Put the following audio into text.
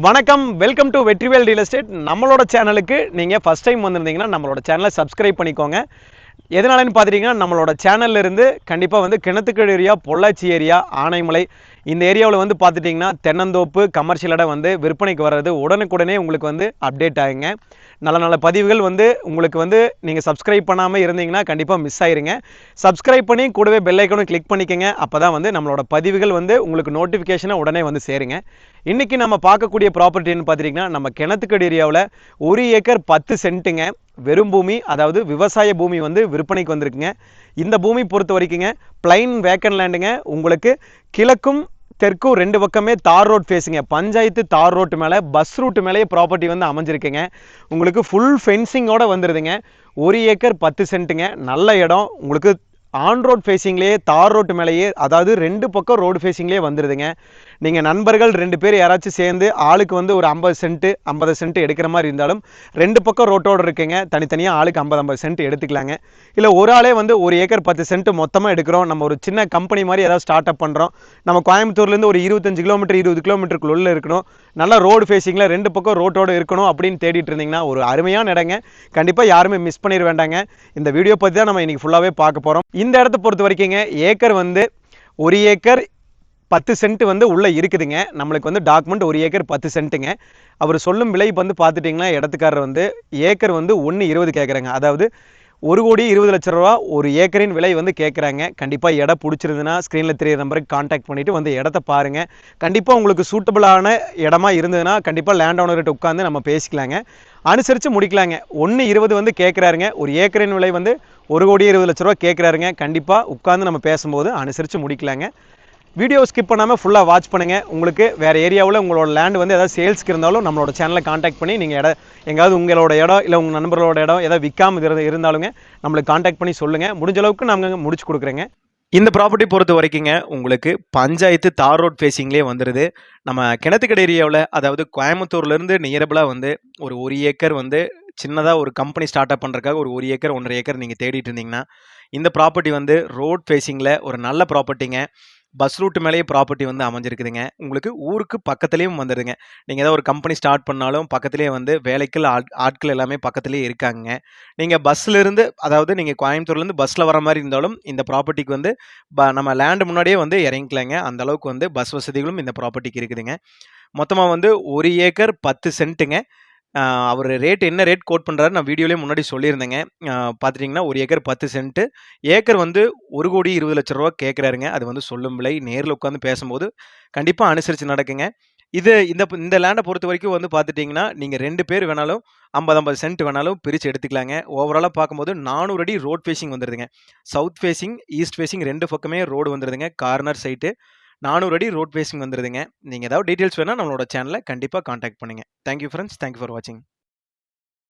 வணக்கம், welcome to Vetrivel real estate. நம்மளோட சேனலுக்கு நீங்கள் ஃபஸ்ட் டைம் வந்திருந்தீங்கன்னா நம்மளோட சேனலை சப்ஸ்கிரைப் பண்ணிக்கோங்க. எதனாலன்னு பார்த்துட்டிங்கன்னா நம்மளோட சேனல்ல இருந்து கண்டிப்பாக வந்து கிணத்துக்கடை ஏரியா, பொள்ளாச்சி ஏரியா, ஆனைமலை இந்த ஏரியாவில் வந்து பார்த்துட்டிங்கன்னா தென்னந்தோப்பு கமர்ஷியல் இடம் வந்து விற்பனைக்கு வர்றது உடனுக்குடனே உங்களுக்கு வந்து அப்டேட் ஆகுங்க. நல்ல நல்ல பதிவுகள் வந்து உங்களுக்கு வந்து நீங்கள் சப்ஸ்கிரைப் பண்ணாமல் இருந்தீங்கன்னா கண்டிப்பாக மிஸ் ஆயிருங்க. சப்ஸ்கிரைப் பண்ணி கூடவே பெல் ஐக்கனும் கிளிக் பண்ணிக்கங்க. அப்போ தான் வந்து நம்மளோட பதிவுகள் வந்து உங்களுக்கு நோட்டிஃபிகேஷனை உடனே வந்து சேருங்க. இன்றைக்கி நம்ம பார்க்கக்கூடிய ப்ராப்பர்ட்டின்னு பார்த்துட்டிங்கன்னா நம்ம கிணத்துக்கடை ஏரியாவில் 1 ஏக்கர் 10 சென்ட்டுங்க வெறும் பூமி, அதாவது விவசாய பூமி வந்து விற்பனைக்கு வந்திருக்குங்க. இந்த பூமி பொறுத்த வரைக்குங்க பிளைன் வேக்கன் லேண்டுங்க. உங்களுக்கு கிழக்கும் தெற்கும் 2 பக்கமே தார் ரோட் ஃபேஸுங்க. பஞ்சாயத்து தார் ரோட்டு மேலே பஸ் ரூட்டு மேலேயே ப்ராப்பர்ட்டி வந்து அமைஞ்சிருக்குங்க. உங்களுக்கு ஃபுல் ஃபென்சிங்கோடு வந்துடுதுங்க. 1 ஏக்கர் 10 சென்ட்டுங்க. நல்ல இடம். உங்களுக்கு ஆன் ரோட் ஃபேஸிங்லேயே தார் ரோட்டு மேலேயே, அதாவது 2 பக்கம் ரோடு ஃபேஸிங்லேயே வந்துடுதுங்க. நீங்கள் நண்பர்கள் 2 பேர் யாராச்சும் சேர்ந்து ஆளுக்கு வந்து ஒரு 50 சென்ட் எடுக்கிற மாதிரி இருந்தாலும் 2 பக்கம் ரோட்டோடு இருக்குங்க. தனித்தனியாக ஆளுக்கு 50 சென்ட் எடுத்துக்கலாங்க. இல்லை ஒரு ஆளே வந்து 1 ஏக்கர் 10 சென்ட் மொத்தமாக எடுக்கிறோம், நம்ம ஒரு சின்ன கம்பெனி மாதிரி ஏதாவது ஸ்டார்ட் அப் பண்ணுறோம், நம்ம கோயம்புத்தூர்லேருந்து ஒரு 25 கிலோமீட்டர் 20 கிலோமீட்டருக்குள்ள இருக்கணும், நல்லா ரோடு ஃபேஸிங்கில் 2 பக்கம் ரோட்டோடு இருக்கணும் அப்படின்னு தேடிட்டு இருந்தீங்கன்னா ஒரு அருமையான இடங்க. கண்டிப்பாக யாருமே மிஸ் பண்ணிட வேண்டாங்க. இந்த வீடியோ பற்றி தான் நம்ம இன்றைக்கி ஃபுல்லாகவே பார்க்க போகிறோம். இந்த இடத்த பொறுத்த வரைக்குங்க ஏக்கர் வந்து 1 ஏக்கர் 10 சென்ட் வந்து உள்ளே இருக்குதுங்க. நம்மளுக்கு வந்து டாக்குமெண்ட் 1 ஏக்கர் 10 சென்ட்டுங்க. அவர் சொல்லும் விலை வந்து பார்த்துட்டிங்கன்னா இடத்துக்காரர் வந்து ஏக்கர் வந்து 1.20 கேட்குறாங்க. அதாவது 1,20,00,000 ரூபா ஒரு ஏக்கரின் விலை வந்து கேட்குறாங்க. கண்டிப்பாக இடம் பிடிச்சிருந்துன்னா ஸ்க்ரீனில் தெரிய நம்பருக்கு கான்டாக்ட் பண்ணிவிட்டு வந்து இடத்த பாருங்கள். கண்டிப்பாக உங்களுக்கு சூட்டபிளான இடமா இருந்ததுன்னா கண்டிப்பாக லேண்ட் ஓனர்கிட்ட உட்காந்து நம்ம பேசிக்கலாங்க, அனுசரித்து முடிக்கலாங்க. 1.20 வந்து கேட்குறாருங்க. ஒரு ஏக்கரின் விலை வந்து 1,20,00,000 ரூபா கேட்குறாருங்க. கண்டிப்பாக உட்காந்து நம்ம பேசும்போது அனுசரித்து முடிக்கலாங்க. வீடியோ ஸ்கிப் பண்ணாமல் ஃபுல்லாக வாட்ச் பண்ணுங்கள். உங்களுக்கு வேறு ஏரியாவில் உங்களோட லேண்ட் வந்து எதாவது சேல்ஸ்க்கு இருந்தாலும் நம்மளோட சேனலை காண்டாக்ட் பண்ணி நீங்கள் எங்காவது உங்களோட இடம் இல்லை உங்கள் நண்பர்களோட இடம் எதாவது விற்காமல் இருந்தாலுங்க நம்மளுக்கு காண்டாக்ட் பண்ணி சொல்லுங்கள். முடிஞ்ச அளவுக்கு நாங்கள் முடிச்சு கொடுக்குறேங்க. இந்த ப்ராப்பர்ட்டி பொறுத்த வரைக்குங்க உங்களுக்கு பஞ்சாயத்து தார் ரோட் ஃபேஸிங்லேயே வந்துடுது. நம்ம கிணத்துக்கடை ஏரியாவில், அதாவது கோயம்புத்தூர்லேருந்து நியரபிளாக வந்து ஒரு 1 ஏக்கர் வந்து சின்னதாக ஒரு கம்பெனி ஸ்டார்ட் அப் பண்ணுறதுக்காக ஒரு 1 ஏக்கர் 1.5 ஏக்கர் நீங்கள் தேடிட்டு இருந்தீங்கன்னா இந்த ப்ராப்பர்ட்டி வந்து ரோட் ஃபேஸிங்கில் ஒரு நல்ல ப்ராப்பர்ட்டிங்க. பஸ் ரூட்டு மேலேயே ப்ராப்பர்ட்டி வந்து அமைஞ்சிருக்குதுங்க. உங்களுக்கு ஊருக்கு பக்கத்துலேயும் வந்துடுதுங்க. நீங்கள் ஏதாவது ஒரு கம்பெனி ஸ்டார்ட் பண்ணாலும் பக்கத்துலேயே வந்து வேலைக்கு ஆட்கள் எல்லாமே பக்கத்துலேயே இருக்காங்க. நீங்கள் பஸ்ஸிலேருந்து, அதாவது நீங்கள் கோயம்புத்தூர்லேருந்து பஸ்ஸில் வர மாதிரி இருந்தாலும் இந்த ப்ராப்பர்ட்டிக்கு வந்து நம்ம லேண்டு முன்னாடியே வந்து இறங்கிக்கலாங்க. அந்த அளவுக்கு வந்து பஸ் வசதிகளும் இந்த ப்ராப்பர்ட்டிக்கு இருக்குதுங்க. மொத்தமாக வந்து 1 ஏக்கர் 10 சென்ட்டுங்க. அவர் என்ன ரேட் கோட் பண்ணுறாரு நான் வீடியோலேயே முன்னாடி சொல்லியிருந்தேங்க. பார்த்துட்டிங்கன்னா 1 ஏக்கர் 10 சென்ட்டு. ஏக்கர் வந்து 1,20,00,000 ரூபா கேட்குறாருங்க. அது வந்து சொல்லும் விலை. நேரில் உட்காந்து பேசும்போது கண்டிப்பாக அனுசரித்து நடக்குங்க. இந்த லேண்டை பொறுத்த வரைக்கும் வந்து பார்த்துட்டிங்கன்னா நீங்கள் 2 பேர் வேணாலும் 50 சென்ட் வேணாலும் பிரித்து எடுத்துக்கலாங்க. ஓவராலாக பார்க்கும்போது 400 அடி ரோட் ஃபேஸிங் வந்துடுதுங்க. சவுத் ஃபேஸிங், ஈஸ்ட் ஃபேஸிங் 2 பக்கமே ரோடு வந்துடுதுங்க. கார்னர் சைட்டு 400 அடி ரோட் ஃபேஸிங் வந்துடுதுங்க. நீங்கள் ஏதாவது டீட்டெயில்ஸ் வேணால் நம்மளோட சேனலை கண்டிப்பாக காண்டாக்ட் பண்ணுங்கள். Thank you friends. தேங்க்யூ ஃபார் வாட்சிங்.